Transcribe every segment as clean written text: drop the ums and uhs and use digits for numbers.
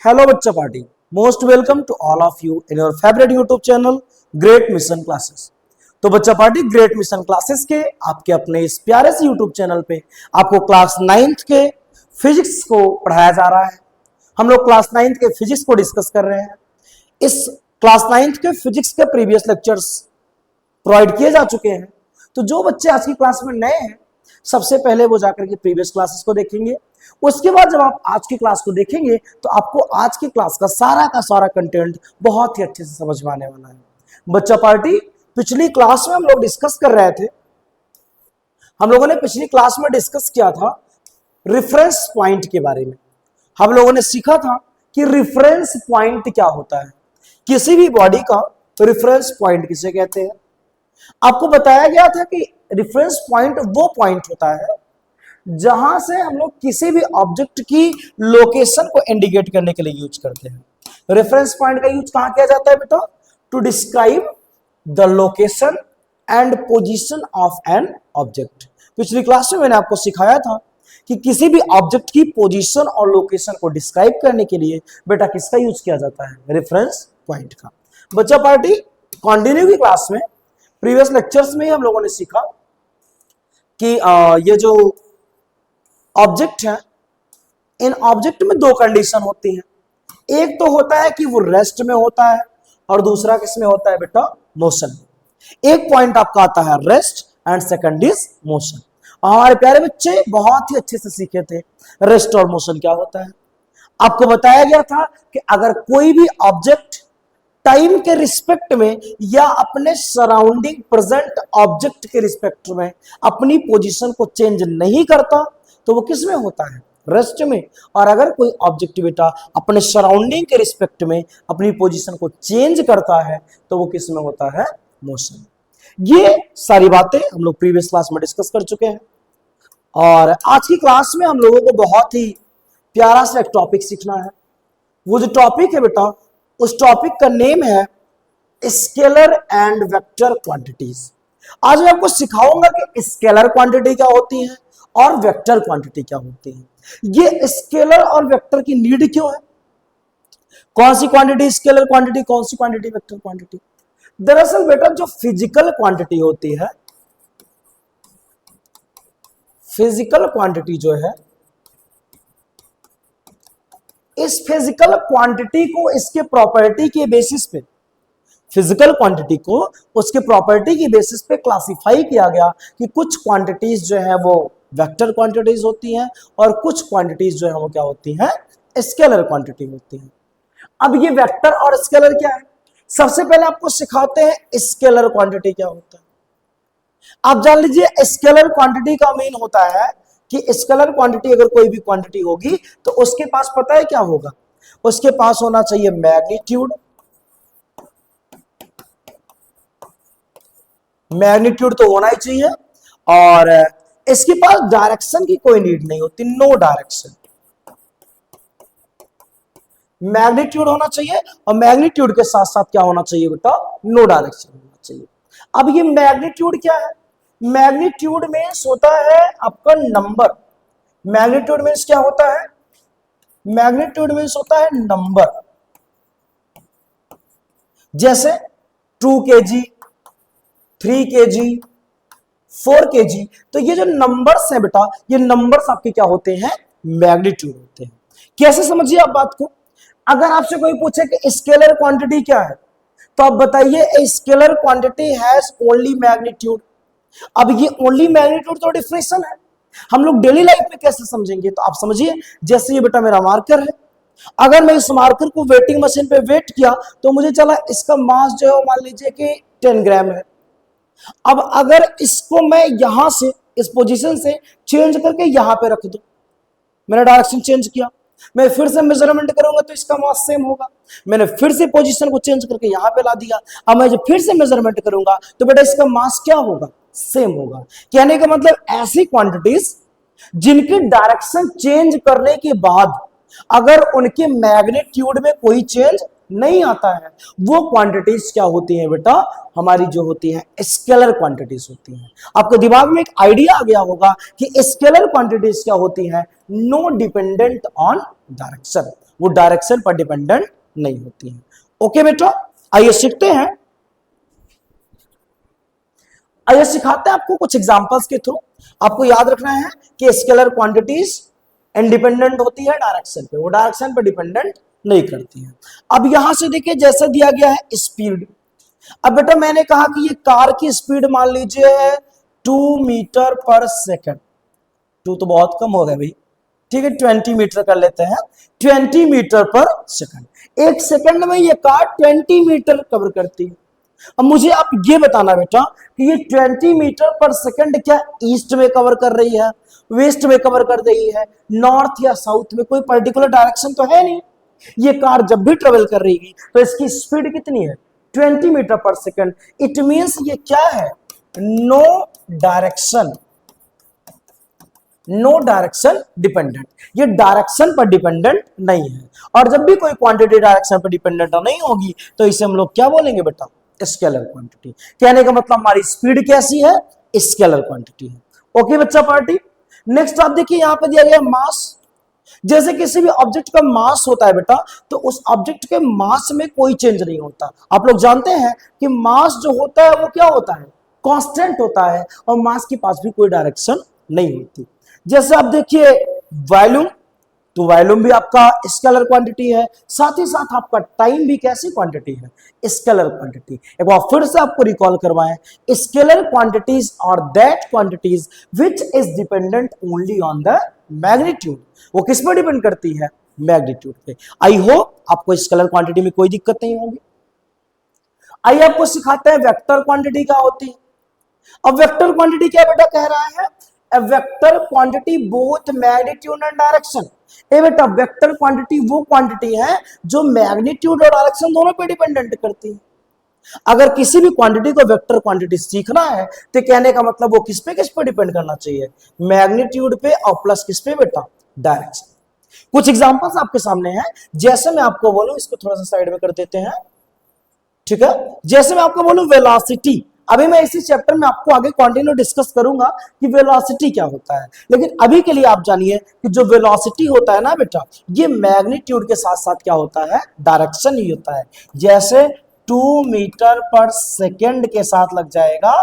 Hello बच्चा party, most welcome to all of you in your favourite YouTube channel great mission classes. तो बच्चा party great mission classes के आपके अपने इस प्यारे से यूट्यूब चैनल पे आपको क्लास 9th के फिजिक्स को पढ़ाया जा रहा है। हम लोग क्लास 9th के फिजिक्स को डिस्कस कर रहे हैं। इस क्लास 9th के फिजिक्स के प्रीवियस लेक्चर्स प्रोवाइड किए जा चुके हैं। तो जो बच्चे आज की क्लास में नए हैं, सबसे पहले वो जाकर के प्रीवियस क्लासेस को देखेंगे। उसके बाद जब आप आज की क्लास को देखेंगे तो आपको आज की क्लास का सारा कंटेंट बहुत ही अच्छे से समझ में आने वाला है। बच्चा पार्टी, पिछली क्लास में हम लोग डिस्कस कर रहे थे, हम लोगों ने पिछली क्लास में डिस्कस किया था रेफरेंस पॉइंट के बारे में। हम लोगों ने सीखा था कि रेफरेंस पॉइंट क्या होता है, किसी भी बॉडी का रेफरेंस पॉइंट किसे कहते हैं। आपको बताया गया था कि रेफरेंस पॉइंट वो पॉइंट होता है जहां से हम लोग किसी भी ऑब्जेक्ट की लोकेशन को इंडिकेट करने के लिए यूज करते हैं। रेफरेंस पॉइंट का यूज कहां किया जाता है बेटा? To describe the location and position of an object. पिछली क्लास में मैंने आपको सिखाया था कि किसी भी ऑब्जेक्ट की पोजीशन और लोकेशन को डिस्क्राइब करने के लिए बेटा किसका यूज किया जाता है? रेफरेंस पॉइंट का। बच्चा पार्टी, कंटिन्यू की क्लास में प्रीवियस लेक्चर्स में ही हम लोगों ने सीखा कि ये जो ऑब्जेक्ट है, इन ऑब्जेक्ट में दो कंडीशन होती हैं। एक तो होता है कि वो रेस्ट में होता है और दूसरा किस में होता है बेटा? मोशन। एक पॉइंट आपका आता है rest and second is motion. हमारे प्यारे बच्चे बहुत ही अच्छे से सीखे थे रेस्ट और मोशन क्या होता है। आपको बताया गया था कि अगर कोई भी ऑब्जेक्ट टाइम के रिस्पेक्ट में या अपने सराउंडिंग प्रेजेंट ऑब्जेक्ट के रिस्पेक्ट में अपनी पोजीशन को चेंज नहीं करता तो वो किस में होता है? रेस्ट में। और अगर कोई ऑब्जेक्ट बेटा अपने सराउंडिंग के रिस्पेक्ट में अपनी पोजीशन को चेंज करता है तो वो किस में होता है? मोशन। ये सारी बातें हम लोग प्रीवियस क्लास में डिस्कस कर चुके हैं और आज की क्लास में हम लोगों को बहुत ही प्यारा सा एक टॉपिक सीखना है। वो जो टॉपिक है बेटा, उस टॉपिक का नेम है स्केलर एंड वेक्टर क्वांटिटीज। आज मैं आपको सिखाऊंगा कि स्केलर क्वांटिटी क्या होती है और वेक्टर क्वांटिटी क्या होती है। ये स्केलर और वेक्टर की नीड क्यों है? कौन सी क्वांटिटी स्केलर क्वांटिटी, कौन सी क्वांटिटी वेक्टर क्वांटिटी? दरअसल बेटा जो फिजिकल क्वांटिटी होती है, फिजिकल क्वांटिटी जो है, इस फिजिकल क्वांटिटी को इसके प्रॉपर्टी के बेसिस पे, फिजिकल क्वांटिटी को उसके प्रॉपर्टी की बेसिस पे क्लासिफाई किया गया कि कुछ क्वांटिटीज जो है वो वेक्टर क्वांटिटीज होती हैं और कुछ क्वांटिटीज जो है वो क्या होती हैं? स्केलर क्वांटिटी होती हैं। अब ये वेक्टर और स्केलर क्या है? सबसे पहले आपको सिखाते हैं स्केलर क्वांटिटी क्या होता है। आप जान लीजिए स्केलर क्वांटिटी का मीन होता है कि स्केलर क्वांटिटी अगर कोई भी क्वांटिटी होगी तो उसके पास पता है क्या होगा? उसके पास होना चाहिए मैग्नीट्यूड। मैग्नीट्यूड तो होना ही चाहिए और इसके पास डायरेक्शन की कोई नीड नहीं होती, नो डायरेक्शन। मैग्नीट्यूड होना चाहिए और मैग्नीट्यूड के साथ साथ क्या होना चाहिए बेटा? नो डायरेक्शन होना चाहिए। अब ये मैग्नीट्यूड क्या है? मैग्नीट्यूड मीन्स होता है आपका नंबर। मैग्नीट्यूड मीन्स क्या होता है? मैग्नीट्यूड मीन्स होता है नंबर। जैसे 2 kg, 3 kg, 4 kg। तो ये जो नंबर्स हैं बेटा, ये नंबर्स आपके क्या होते हैं? मैग्नीट्यूड होते हैं। कैसे समझिए आप बात को? अगर आपसे कोई पूछे कि स्केलर क्वांटिटी क्या है तो आप बताइए scalar quantity has only magnitude. अब ये ओनली मैग्नीट्यूड तो डिफिनेशन है, हम लोग डेली लाइफ में कैसे समझेंगे? तो आप समझिए, जैसे ये बेटा मेरा मार्कर है, अगर मैं इस मार्कर को वेटिंग मशीन पे वेट किया तो मुझे चला इसका मास जो है मान लीजिए कि 10 ग्राम है। अब अगर इसको मैं यहां से इस पोजीशन से चेंज करके यहां पे रख दूं, मैंने डायरेक्शन चेंज किया, मैं फिर से मेजरमेंट करूंगा तो इसका मास सेम होगा। मैंने फिर से पोजीशन को चेंज करके यहां पे ला दिया, अब मैं जब फिर से मेजरमेंट करूंगा तो बेटा इसका मास क्या होगा? सेम होगा। कहने का मतलब ऐसी क्वांटिटीज जिनकी डायरेक्शन चेंज करने के बाद अगर उनके मैग्नीट्यूड में कोई चेंज नहीं आता है, वो क्वांटिटीज क्या होती हैं बेटा? हमारी जो होती है स्केलर क्वांटिटीज होती हैं। आपके दिमाग में एक आइडिया आ गया होगा कि स्केलर क्वांटिटीज क्या होती हैं? नो डिपेंडेंट ऑन डायरेक्शन, वो डायरेक्शन पर डिपेंडेंट नहीं होती है। ओके बेटा, आइए सीखते हैं, आइए सिखाते हैं आपको कुछ एग्जांपल्स के थ्रू। आपको याद रखना है कि स्केलर क्वांटिटीज इंडिपेंडेंट होती है डायरेक्शन पे, वो डायरेक्शन पे डिपेंडेंट नहीं करती है। अब यहां से देखिए जैसे दिया गया है स्पीड। अब बेटा मैंने कहा कि ये कार की स्पीड मान लीजिए है 2 मीटर पर सेकंड। 2 तो बहुत कम हो गया भाई, ठीक है 20 मीटर कर लेते हैं, 20 मीटर पर सेकंड। एक सेकंड में ये कार 20 मीटर कवर करती है। अब मुझे आप ये बताना बेटा कि ये 20 मीटर पर सेकंड क्या ईस्ट में कवर कर रही है, वेस्ट में कवर कर रही है, नॉर्थ या साउथ में, कोई पर्टिकुलर डायरेक्शन तो है नहीं। ये कार जब भी ट्रेवल कर रही है तो इसकी स्पीड कितनी है 20 मीटर पर सेकंड। इट मींस ये क्या है, no direction, no direction dependent, ये डायरेक्शन पर डिपेंडेंट नहीं है। और जब भी कोई क्वांटिटी डायरेक्शन पर डिपेंडेंट नहीं होगी तो इसे हम लोग क्या बोलेंगे बेटा, स्केलर क्वांटिटी। कहने का मतलब हमारी स्पीड कैसी है, स्केलर क्वांटिटी है। ओके बच्चा पार्टी, नेक्स्ट आप देखिए यहां पे दिया गया मास। जैसे किसी भी ऑब्जेक्ट का मास होता है बेटा, तो उस ऑब्जेक्ट के मास में कोई चेंज नहीं होता। आप लोग जानते हैं कि मास जो होता है वो क्या होता है, कांस्टेंट होता है, और मास के पास भी कोई डायरेक्शन नहीं होती। जैसे आप देखिए वॉल्यूम, तो वॉल्यूम भी आपका स्केलर क्वांटिटी है, साथ ही साथ आपका टाइम भी कैसी क्वांटिटी है, स्केलर क्वांटिटी। एक बार फिर से आपको रिकॉल करवाएं, scalar quantities are that quantities which is dependent only on the magnitude. वो किस पर डिपेंड करती है, मैग्नीट्यूड पे। आई होप आपको स्केलर क्वांटिटी में कोई दिक्कत नहीं होगी। आइए आपको सिखाते हैं वेक्टर क्वांटिटी क्या होती है। अब वेक्टर क्वांटिटी क्या बेटा कह रहा है, a vector quantity both magnitude and direction। ए बेटा वेक्टर क्वांटिटी वो क्वांटिटी है जो मैग्नीट्यूड और डायरेक्शन दोनों पे डिपेंडेंट करती है। अगर किसी भी क्वांटिटी को वेक्टर क्वांटिटी सीखना है तो कहने का मतलब वो किस पे डिपेंड करना चाहिए, मैग्नीट्यूड पे, और प्लस किस पे बेटा, डायरेक्शन। कुछ एग्जांपल्स आपके सामने हैं, जैसे मैं आपको बोलूं, इसको थोड़ा सा साइड में कर देते हैं, ठीक है। जैसे मैं आपको बोलूं वेलोसिटी, अभी मैं इसी चैप्टर में आपको आगे कंटिन्यू डिस्कस करूंगा कि वेलोसिटी क्या होता है, लेकिन अभी के लिए आप जानिए कि जो वेलोसिटी होता है ना बेटा, ये मैग्नीट्यूड के साथ साथ क्या होता है, डायरेक्शन ही होता है। जैसे 2 मीटर पर सेकेंड के साथ लग जाएगा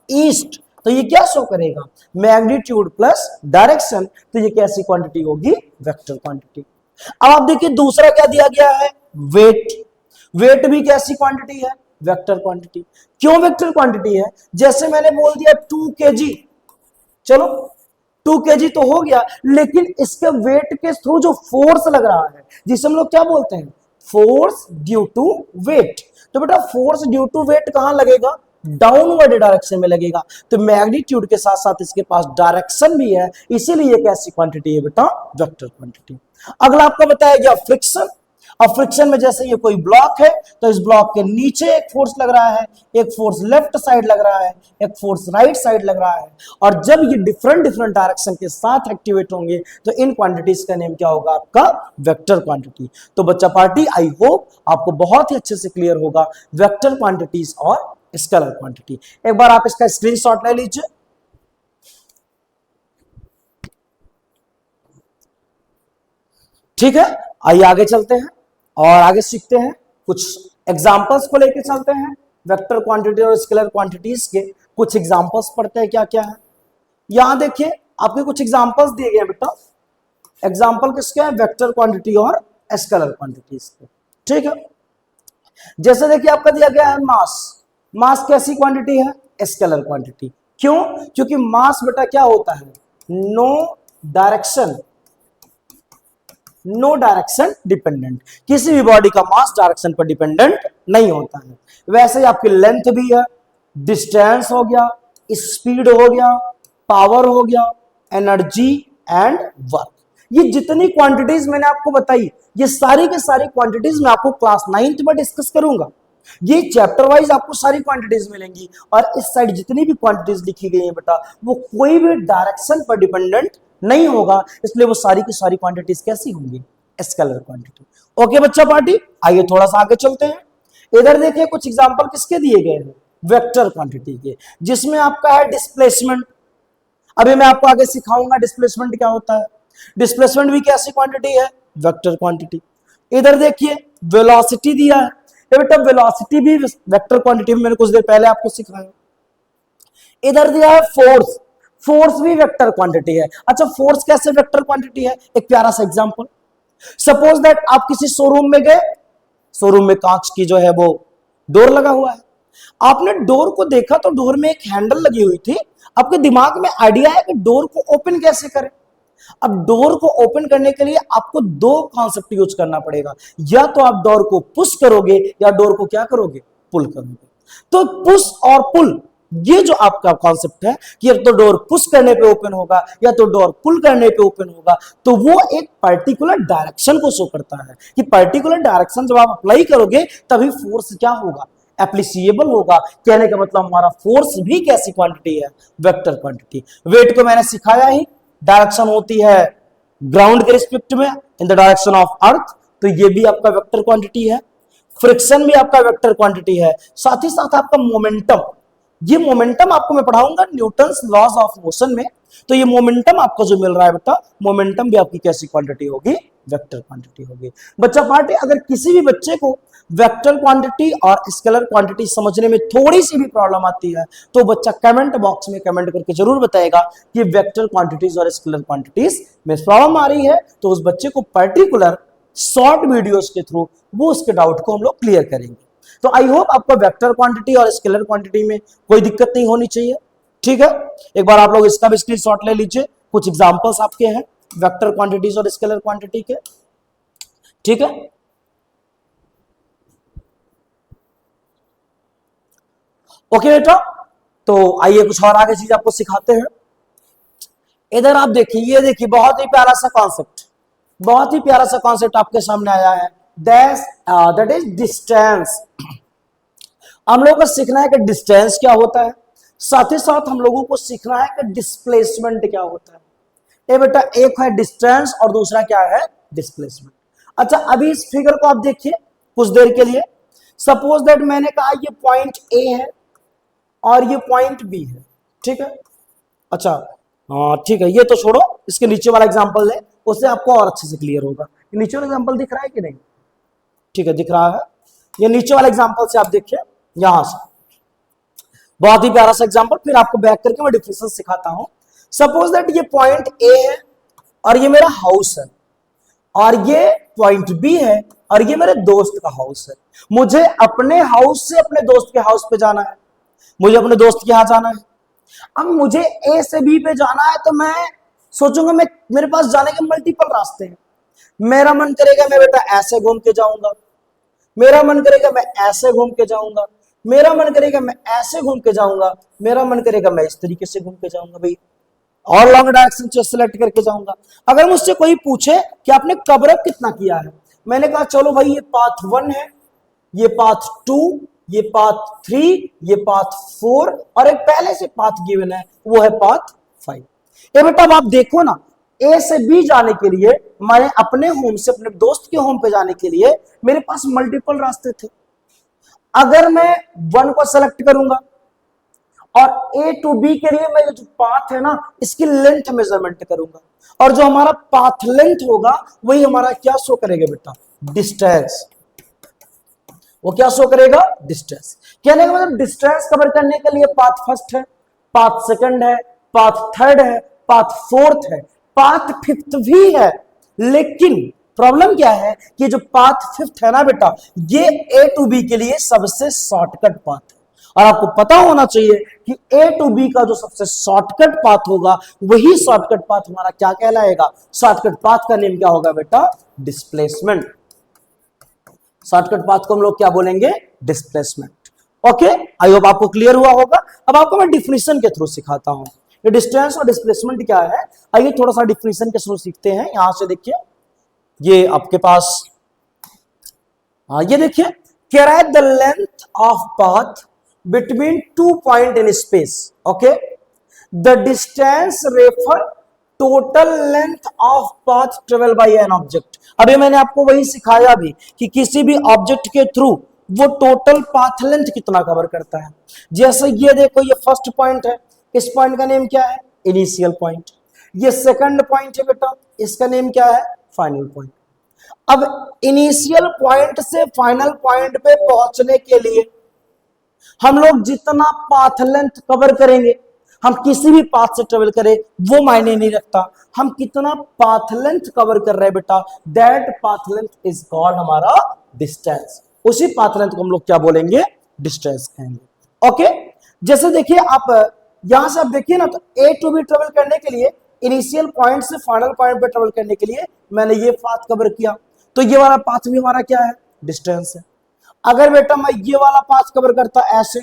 ईस्ट, तो ये क्या शो करेगा, मैग्नीट्यूड प्लस डायरेक्शन, तो ये कैसी क्वांटिटी होगी, वेक्टर क्वांटिटी। अब आप देखिए दूसरा क्या दिया गया है, वेट। वेट भी कैसी क्वांटिटी है, वेक्टर क्वांटिटी। क्यों वेक्टर क्वांटिटी है, जैसे मैंने बोल दिया 2 kg, चलो 2 kg तो हो गया, लेकिन इसके वेट के थ्रू जो फोर्स लग रहा है, जिसे हम लोग क्या बोलते हैं, फोर्स ड्यू टू वेट। तो बेटा फोर्स ड्यू टू वेट कहां लगेगा, डाउनवर्ड डायरेक्शन में लगेगा। तो मैग्नीट्यूड के साथ साथ इसके पास डायरेक्शन भी है, इसीलिए ये कैसी क्वांटिटी है बेटा, वेक्टर क्वांटिटी। अगला आपको बताया गया फ्रिक्शन। अब फ्रिक्शन में जैसे ये कोई ब्लॉक है, तो इस ब्लॉक के नीचे एक फोर्स लग रहा है, एक फोर्स लेफ्ट साइड लग रहा है, एक फोर्स राइट साइड लग रहा है, और जब ये डिफरेंट डिफरेंट डायरेक्शन के साथ एक्टिवेट होंगे तो इन क्वांटिटीज का नेम क्या होगा, आपका वेक्टर क्वांटिटी। तो बच्चा पार्टी आई होप आपको बहुत ही अच्छे से क्लियर होगा वेक्टर क्वांटिटीज और स्केलर क्वांटिटी। एक बार आप इसका स्क्रीनशॉट ले लीजिए। ठीक है, आइए आगे चलते हैं और आगे सीखते हैं, कुछ एग्जांपल्स को लेकर चलते हैं। वेक्टर क्वांटिटी और स्केलर क्वांटिटीज के कुछ एग्जांपल्स पढ़ते हैं क्या क्या है। यहां देखिए आपके कुछ एग्जांपल्स दिए गए हैं बेटा। एग्जांपल किसके हैं, वेक्टर क्वांटिटी और स्केलर क्वांटिटीज के। ठीक है, जैसे देखिए आपका दिया गया है मास। मास कैसी क्वांटिटी है, स्केलर क्वांटिटी। क्यों, क्योंकि मास बेटा क्या होता है, no direction, no direction dependent. किसी भी बॉडी का मास डायरेक्शन पर डिपेंडेंट नहीं होता है। वैसे ही आपकी लेंथ भी है, डिस्टेंस हो गया, स्पीड हो गया, पावर हो गया, एनर्जी एंड वर्क। ये जितनी क्वांटिटीज मैंने आपको बताई, ये सारी के सारी क्वांटिटीज मैं आपको क्लास 9th में डिस्कस करूंगा। ये चैप्टर वाइज आपको सारी क्वांटिटीज मिलेंगी, और इस साइड जितनी भी क्वांटिटीज लिखी गई है बेटा, वो कोई भी डायरेक्शन पर डिपेंडेंट नहीं होगा, इसलिए वो सारी की सारी क्वांटिटीज कैसी होंगी, स्केलर क्वांटिटी। ओके बच्चा पार्टी, आइए थोड़ा सा आगे चलते हैं। इधर देखिए कुछ एग्जांपल किसके दिए गए हैं, वेक्टर क्वांटिटी के, जिसमें आपका है डिस्प्लेसमेंट। अभी मैं आपको आगे सिखाऊंगा डिस्प्लेसमेंट क्या होता है। डिस्प्लेसमेंट भी कैसी क्वांटिटी है? Vector quantity. इधर देखिए वेलोसिटी दिया है, ये बेटा वेलोसिटी भी वेक्टर क्वांटिटी में, मैंने कुछ देर पहले आपको सिखाया। इधर दिया है फोर्स, फोर्स भी वेक्टर क्वांटिटी है। अच्छा फोर्स कैसे वेक्टर क्वांटिटी है? एक प्यारा सा एग्जांपल, सपोज दैट आप किसी शोरूम में गए, शोरूम में कांच की जो है वो डोर लगा हुआ है, आपने डोर को देखा तो डोर में एक हैंडल लगी हुई थी, आपके दिमाग में आइडिया है कि डोर को ओपन कैसे करें। अब डोर को ओपन करने के लिए आपको दो कॉन्सेप्ट यूज करना पड़ेगा, या तो आप डोर को पुश करोगे या डोर को क्या करोगे? पुल करोगे। तो पुश और पुल, ये जो आपका कॉन्सेप्ट है कि तो डोर पुश करने पे ओपन होगा या तो डोर पुल करने पे ओपन होगा, तो वो एक पर्टिकुलर डायरेक्शन को शो करता है कि पर्टिकुलर डायरेक्शन जब आप अप्लाई करोगे तभी फोर्स क्या होगा? एप्लीसिएबल होगा। कहने का मतलब हमारा फोर्स भी कैसी क्वांटिटी है? Vector quantity. वेट को मैंने सिखाया ही, डायरेक्शन होती है ग्राउंड के रिस्पेक्ट में in the direction of earth, तो ये भी आपका वेक्टर क्वांटिटी है। फ्रिक्शन भी आपका वेक्टर क्वांटिटी है। साथ ही साथ आपका मोमेंटम, ये मोमेंटम आपको मैं पढ़ाऊंगा न्यूटन्स लॉज ऑफ मोशन में, तो ये मोमेंटम आपको जो मिल रहा है बेटा, मोमेंटम भी आपकी कैसी क्वांटिटी होगी? वेक्टर क्वांटिटी होगी। बच्चा पार्टी, अगर किसी भी बच्चे को वेक्टर क्वांटिटी और स्केलर क्वांटिटी समझने में थोड़ी सी भी प्रॉब्लम आती है तो बच्चा कमेंट बॉक्स में कमेंट करके जरूर बताएगा कि वेक्टर क्वांटिटीज और स्केलर क्वांटिटीज में प्रॉब्लम आ रही है, तो उस बच्चे को पर्टिकुलर शॉर्ट वीडियोस के थ्रू वो उसके डाउट को हम लोग क्लियर करेंगे। तो आई होप आपको वेक्टर क्वांटिटी और स्केलर क्वांटिटी में कोई दिक्कत नहीं होनी चाहिए। ठीक है, एक बार आप लोग इसका भी स्क्रीनशॉट ले लीजिए, कुछ एग्जांपल्स आपके हैं वेक्टर क्वांटिटीज और स्केलर क्वांटिटी के। ठीक है, ओके बेटा, तो आइए कुछ और आगे चीज आपको सिखाते हैं। इधर आप देखिए, ये देखिए बहुत ही प्यारा सा कॉन्सेप्ट, बहुत ही प्यारा सा कॉन्सेप्ट आपके सामने आया है, दैट इज डिस्टेंस। हम लोगों को सीखना है कि डिस्टेंस क्या होता है, साथ ही साथ हम लोगों को सीखना है कि डिस्प्लेसमेंट क्या होता है। ये बेटा एक है डिस्टेंस और दूसरा क्या है? डिस्प्लेसमेंट। अच्छा अभी इस फिगर को आप देखिए कुछ देर के लिए, सपोज दैट मैंने कहा ये पॉइंट ए है और ये पॉइंट बी है। ठीक है, अच्छा ठीक है, ये तो छोड़ो, इसके नीचे वाला एग्जांपल ले, उससे आपको और अच्छे से क्लियर होगा। नीचे वाला एग्जांपल दिख रहा है कि नहीं? ठीक है, दिख रहा है। ये नीचे वाला एग्जांपल से आप देखिए, यहां से बहुत ही प्यारा सा एग्जांपल, फिर आपको बैक करके मैं डिफरेंस सिखाता हूं। सपोज दैट ये पॉइंट ए है और ये मेरा हाउस है, और ये पॉइंट बी है और ये मेरे दोस्त का हाउस है। मुझे अपने हाउस से अपने दोस्त के हाउस पे जाना है, मुझे अपने दोस्त के यहां जाना है। अब मुझे ए से बी पे जाना है तो मैं सोचूंगा मेरे पास जाने के मल्टीपल रास्ते हैं। मेरा मन करेगा मैं बेटा ऐसे घूम के जाऊंगा, मेरा मन करेगा मैं ऐसे घूम के जाऊंगा, मेरा मन करेगा मैं ऐसे घूम के जाऊंगा, मेरा मन करेगा मैं इस तरीके से घूम के जाऊंगा भाई, और लॉन्ग डायरेक्शन सेलेक्ट करके जाऊंगा। अगर मुझसे कोई पूछे कि आपने कवरअप कितना किया है, मैंने कहा चलो भाई ये पाथ 1 है, ये पाथ 2, ये पाथ 3, ये पाथ 4 और एक पहले से पाथ गिवन है वो है पाथ 5। ये बेटा अब आप देखो ना, ए से बी जाने के लिए मैंने अपने होम से अपने दोस्त के होम पे जाने के लिए मेरे पास मल्टीपल रास्ते थे। अगर मैं 1 को सेलेक्ट करूंगा और ए टू बी के लिए मैं जो पाथ है ना इसकी लेंथ मेजरमेंट करूंगा, और जो हमारा पाथ लेंथ होगा वही हमारा क्या शो करेगा बेटा? डिस्टेंस। वो क्या शो करेगा? डिस्टेंस। कहने का मतलब डिस्टेंस कवर करने के लिए पाथ फर्स्ट है, पाथ सेकंड है, पाथ थर्ड है, पाथ फोर्थ है, पाथ फिफ्थ भी है। लेकिन प्रॉब्लम क्या है कि जो पाथ फिफ्थ है ना बेटा, ये ए टू बी के लिए सबसे शॉर्टकट पाथ है, और आपको पता होना चाहिए कि ए टू बी का जो सबसे शॉर्टकट पाथ होगा वही शॉर्टकट पाथ हमारा क्या कहलाएगा? शॉर्टकट पाथ का नेम क्या होगा बेटा? डिस्प्लेसमेंट। शॉर्टकट पाथ को हम लोग क्या बोलेंगे? डिस्प्लेसमेंट। ओके, आई होप आपको क्लियर हुआ होगा। अब आपको मैं डिफिनेशन के थ्रू सिखाता हूं ये डिस्टेंस और डिस्प्लेसमेंट क्या है। आइए थोड़ा सा डिफिनेशन के थ्रू सीखते हैं। यहां से देखिए, ये आपके पास ये देखिए, कैरेट the length of path between 2 point in space. Okay, the distance refer total length of path travel by an object. अभी मैंने आपको वही सिखाया भी कि किसी भी ऑब्जेक्ट के थ्रू वो टोटल पाथ लेंथ कितना कवर करता है। जैसे ये देखो, ये फर्स्ट पॉइंट है, इस पॉइंट का नेम क्या है? Initial point. ये सेकंड पॉइंट है बेटा, इसका नेम क्या है, फाइनल पॉइंट। अब इनिशियल पॉइंट से फाइनल पॉइंट पे पहुंचने के लिए हम लोग जितना पाथ लेंथ कवर करेंगे, हम किसी भी पाथ से ट्रेवल करें वो मायने नहीं रखता, हम कितना पाथ लेंथ कवर कर रहे हैं बेटा, that path length is called हमारा डिस्टेंस। उसी पाथ लेंथ को हम लोग क्या बोलेंगे, डिस्टेंस कहेंगे। ओके, जैसे देखिए आप यहां से आप देखिए ना, तो ए टू बी ट्रेवल करने के लिए, इनिशियल पॉइंट से फाइनल पॉइंट पे ट्रेवल करने के लिए मैंने ये पाथ कवर किया, तो ये वाला पाथ भी हमारा क्या है, डिस्टेंस है। अगर बेटा मैं ये वाला पाथ कवर करता ऐसे,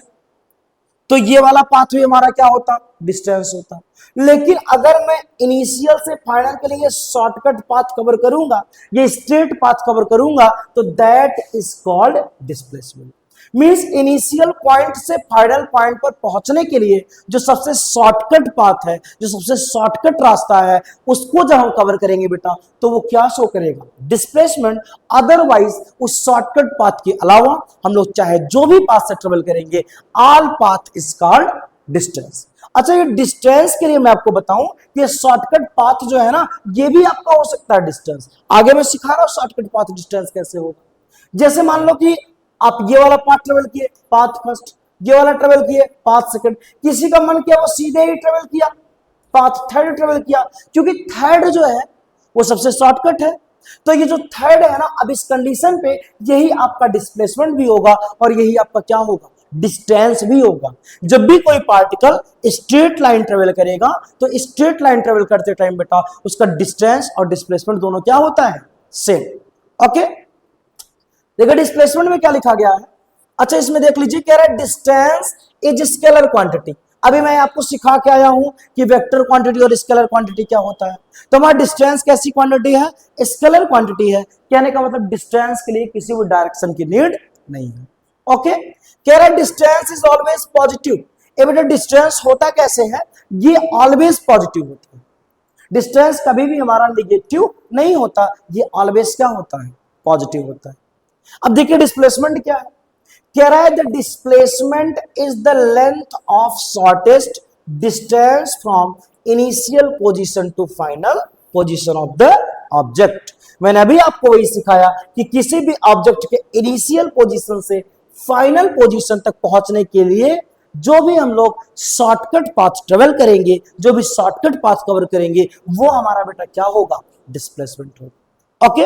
तो ये वाला पाथ भी हमारा क्या होता, डिस्टेंस होता। लेकिन अगर मैं इनिशियल से फाइनल के लिए शॉर्टकट पाथ कवर करूंगा, ये स्ट्रेट पाथ कवर करूंगा, तो that is called displacement. Means initial point से फाइनल पॉइंट पर पहुंचने के लिए जो सबसे शॉर्टकट पाथ है, जो सबसे शॉर्टकट रास्ता है, उसको जब हम कवर करेंगे बेटा, तो वो क्या शो करेगा, डिस्प्लेसमेंट। अदरवाइज उस शॉर्टकट पाथ के अलावा हम लोग चाहे जो भी पाथ से ट्रेवल करेंगे, all path is called distance. अच्छा, ये डिस्टेंस के लिए मैं आपको बताऊं कि ये शॉर्टकट पाथ जो है ना, ये भी आपका हो सकता है डिस्टेंस। आगे मैं सिखा रहा हूं शॉर्टकट पाथ डिस्टेंस कैसे होगा। जैसे मान लो कि आप ये वाला पाथ ट्रेवल किए, पाथ फर्स्ट, ये वाला ट्रेवल किए, पाथ सेकंड, किसी का मन किया वो सीधे ही ट्रेवल किया, पाथ थर्ड ट्रेवल किया, क्योंकि थर्ड जो है वो सबसे शॉर्टकट है। तो ये जो थर्ड है ना, अब इस कंडीशन पे यही आपका डिस्प्लेसमेंट भी होगा और यही आपका क्या होगा, डिस्टेंस भी होगा। जब भी कोई पार्टिकल स्ट्रेट लाइन ट्रेवल करेगा, तो स्ट्रेट लाइन ट्रेवल करते टाइम बेटा उसका डिस्टेंस और डिस्प्लेसमेंट दोनों क्या होता है, सेम। ओके, देखिए डिस्प्लेसमेंट में क्या लिखा गया है। अच्छा, इसमें देख लीजिए, कह रहा है डिस्टेंस इज स्केलर क्वांटिटी। अभी मैं आपको सिखा के आया हूं कि वेक्टर क्वांटिटी और स्केलर क्वांटिटी क्या होता है। तो हमारा डिस्टेंस कैसी क्वांटिटी है, स्केलर क्वांटिटी है। कहने का मतलब डिस्टेंस के लिए किसी भी डायरेक्शन की नीड नहीं है। ओके, कह रहा है डिस्टेंस इज ऑलवेज पॉजिटिव। ये बेटा डिस्टेंस होता कैसे है, ये ऑलवेज पॉजिटिव होता है। डिस्टेंस कभी भी हमारा निगेटिव नहीं होता, ये ऑलवेज क्या होता है, पॉजिटिव होता है। अब देखिए डिस्प्लेसमेंट क्या है, कह रहा है the displacement is the length of shortest distance from initial position to final position of the object. मैंने अभी आपको वही सिखाया कि किसी भी ऑब्जेक्ट के इनिशियल पोजीशन से फाइनल पोजीशन तक पहुंचने के लिए जो भी हम लोग शॉर्टकट पाथ ट्रेवल करेंगे, जो भी शॉर्टकट पाथ कवर करेंगे, वो हमारा बेटा क्या होगा, डिस्प्लेसमेंट होगा। ओके,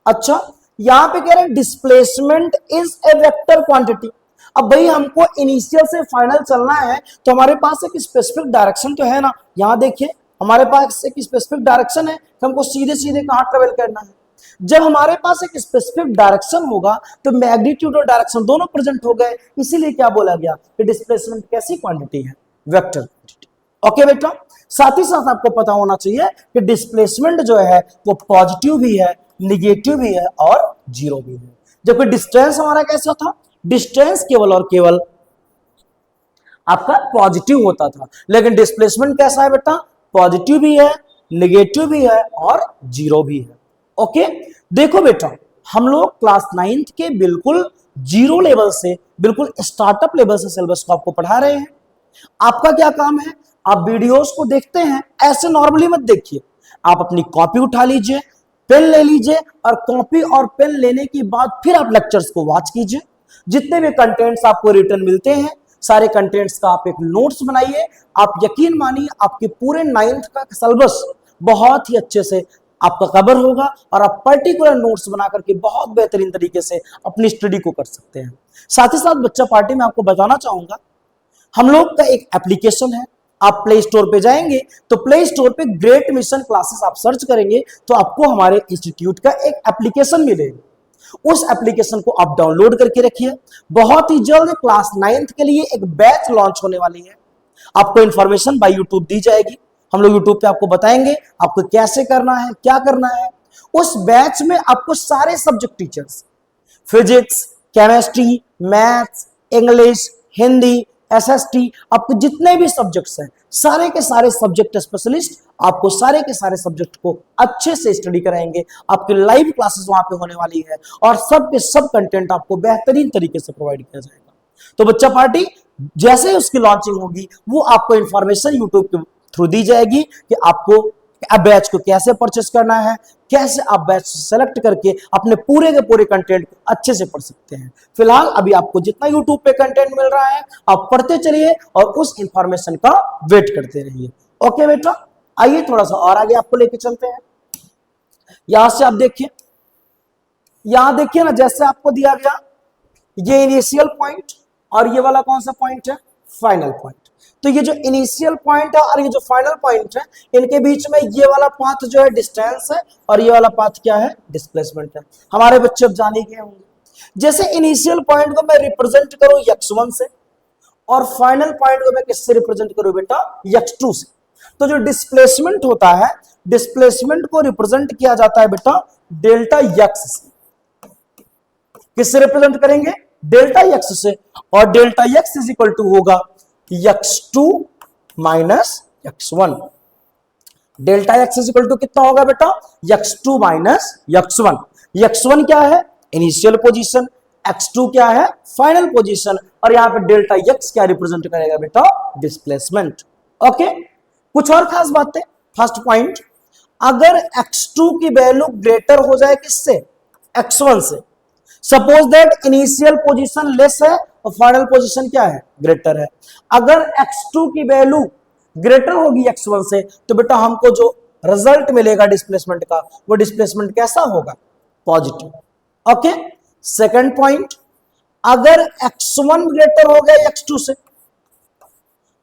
अच्छा यहां पे कह रहे हैं displacement is a vector quantity. अब भाई हमको इनिशियल से फाइनल चलना है, तो हमारे पास एक स्पेसिफिक डायरेक्शन तो है ना। यहां देखिए हमारे पास एक स्पेसिफिक डायरेक्शन है कि हमको सीधे सीधे कहां ट्रेवल करना है। जब हमारे पास एक स्पेसिफिक डायरेक्शन होगा, तो मैग्नीट्यूड और डायरेक्शन दोनों प्रेजेंट हो गए, इसीलिए क्या बोला गया कि डिस्प्लेसमेंट कैसी क्वांटिटी है, वेक्टर क्वांटिटी। ओके बेटा, साथ ही साथ आपको पता होना चाहिए कि डिस्प्लेसमेंट जो है वो पॉजिटिव भी है, निगेटिव भी है और जीरो भी है। जबकि डिस्टेंस हमारा कैसा था, डिस्टेंस केवल और केवल आपका पॉजिटिव होता था। लेकिन डिस्प्लेसमेंट कैसा है बेटा, पॉजिटिव भी है, निगेटिव भी है और जीरो भी है। ओके, देखो बेटा हम लोग क्लास 9th के बिल्कुल जीरो लेवल से, बिल्कुल स्टार्टअप लेवल से सिलेबस को आपको पढ़ा रहे हैं। आपका क्या काम है, आप वीडियोस को देखते हैं, ऐसे नॉर्मली मत देखिए। आप अपनी कॉपी उठा लीजिए, पेन ले लीजिए और कॉपी और पेन लेने के बाद फिर आप लेक्चर्स को वॉच कीजिए। जितने भी कंटेंट्स आपको रिटर्न मिलते हैं, सारे कंटेंट्स का आप एक नोट्स बनाइए। आप यकीन मानिए आपके पूरे 9th का सिलेबस बहुत ही अच्छे से आपका कवर होगा और आप पर्टिकुलर नोट्स बना करके बहुत बेहतरीन तरीके से अपनी स्टडी को कर सकते हैं। साथ ही साथ बच्चा पार्टी में आपको बताना चाहूंगा, हम लोग का एक एप्लीकेशन है। आप प्ले स्टोर पे जाएंगे तो प्ले स्टोर पे ग्रेट मिशन क्लासेस आप सर्च करेंगे तो आपको हमारे इंस्टीट्यूट का एक एप्लीकेशन मिलेगा। उस एप्लीकेशन को आप डाउनलोड करके रखिए। बहुत ही जल्द क्लास 9th के लिए एक बैच लॉन्च होने वाली है। आपको इंफॉर्मेशन बाय यूट्यूब दी जाएगी। हम लोग यूट्यूब पे आपको बताएंगे आपको कैसे करना है, क्या करना है। उस बैच में आपको सारे subject teachers, physics, chemistry, maths, English, Hindi, SST, आपको जितने भी सब्जेक्ट्स हैं, सारे के सारे सब्जेक्ट स्पेशलिस्ट आपको सारे के सारे सब्जेक्ट को अच्छे से स्टडी कराएंगे। आपकी लाइव क्लासेस वहां पे होने वाली है और सब के सब कंटेंट आपको बेहतरीन तरीके से प्रोवाइड किया जाएगा। तो बच्चा पार्टी जैसे ही उसकी लॉन्चिंग होगी, वो आपको इंफॉर्मेशन यूट्यूब के थ्रू दी जाएगी कि आपको अब बैच को कैसे परचेस करना है, कैसे आप बैच सेलेक्ट करके अपने पूरे के पूरे कंटेंट को अच्छे से पढ़ सकते हैं। फिलहाल अभी आपको जितना यूट्यूब पे कंटेंट मिल रहा है आप पढ़ते चलिए और उस इंफॉर्मेशन का वेट करते रहिए। ओके बेटा, आइए थोड़ा सा और आगे आपको लेके चलते हैं। यहां से आप देखिए, यहां देखिए ना, जैसे आपको दिया गया ये इनिशियल पॉइंट और ये वाला कौन सा पॉइंट है, फाइनल पॉइंट। तो ये जो इनिशियल पॉइंट है और ये जो फाइनल पॉइंट है, इनके बीच में ये वाला पाथ जो है डिस्टेंस है और ये वाला पाथ क्या है, डिस्प्लेसमेंट है। हमारे बच्चे अब जाने के होंगे। जैसे इनिशियल पॉइंट को मैं रिप्रेजेंट करूं x1 से और फाइनल पॉइंट को मैं किससे रिप्रेजेंट करूं बेटा, x2 से। तो जो डिस्प्लेसमेंट होता है, डिस्प्लेसमेंट को रिप्रेजेंट किया जाता है बेटा डेल्टा x से। किससे रिप्रेजेंट करेंगे, डेल्टा x से। और delta x is equal to होगा x2 minus x1। Delta x is equal to कितना होगा बेटा, x2 माइनस x1। x1 क्या है, इनिशियल पोजीशन, x2 क्या है, फाइनल पोजीशन, और यहां पे डेल्टा x क्या रिप्रेजेंट करेगा बेटा, डिस्प्लेसमेंट। ओके, कुछ और खास बातें। फर्स्ट पॉइंट, अगर x2 की वैल्यू ग्रेटर हो जाए किससे, x1 से, suppose that initial position less है और फाइनल पोजीशन क्या है, ग्रेटर है। अगर x2 की वैल्यू ग्रेटर होगी x1 से तो बेटा हमको जो रिजल्ट मिलेगा डिस्प्लेसमेंट का, वो डिस्प्लेसमेंट कैसा होगा, पॉजिटिव। ओके, सेकंड पॉइंट, अगर x1 ग्रेटर हो गया x2 से,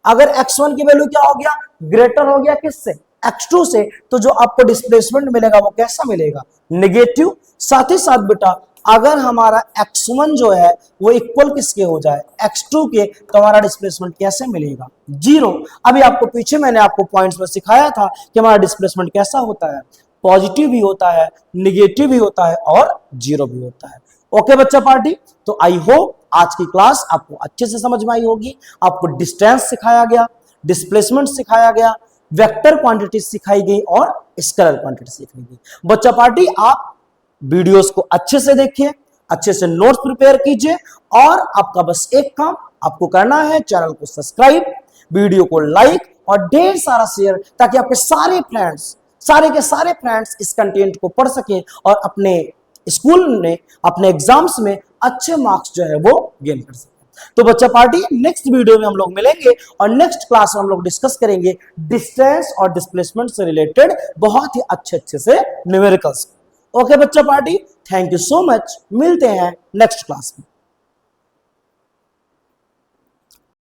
अगर x1 की वैल्यू क्या हो गया, ग्रेटर हो गया किससे, x2 से, तो जो आपको डिस्प्लेसमेंट मिलेगा वो कैसा मिलेगा, नेगेटिव। साथ ही साथ बेटा अगर हमारा x1 जो है वो इक्वल किसके हो जाए, x2 के, तो हमारा डिस्प्लेसमेंट कैसे मिलेगा, जीरो। अभी आपको पीछे मैंने आपको पॉइंट्स में सिखाया था कि हमारा डिस्प्लेसमेंट कैसा होता है, पॉजिटिव भी होता है, निगेटिव भी होता है और जीरो भी होता है। ओके बच्चा पार्टी, तो आई होप आज की क्लास आपको अच्छे से समझ में आई होगी। आपको डिस्टेंस सिखाया गया, डिस्प्लेसमेंट सिखाया गया, वेक्टर क्वांटिटी सिखाई गई और स्केलर क्वांटिटी सिखाई गई। बच्चा पार्टी आप वीडियोस को अच्छे से देखिए, अच्छे से नोट्स प्रिपेयर कीजिए और आपका बस एक काम आपको करना है, चैनल को सब्सक्राइब, वीडियो को लाइक और ढेर सारा शेयर, ताकि आपके सारे फ्रेंड्स, सारे के सारे फ्रेंड्स इस कंटेंट को पढ़ सकें और अपने स्कूल में, अपने एग्जाम्स में अच्छे मार्क्स जो है वो गेन कर सकें। तो बच्चा पार्टी नेक्स्ट वीडियो में हम लोग मिलेंगे और नेक्स्ट क्लास में हम लोग डिस्कस करेंगे डिस्टेंस और डिस्प्लेसमेंट से रिलेटेड बहुत ही अच्छे से न्यूमेरिकल्स। ओके बच्चा party, thank you so much, मिलते हैं नेक्स्ट क्लास में।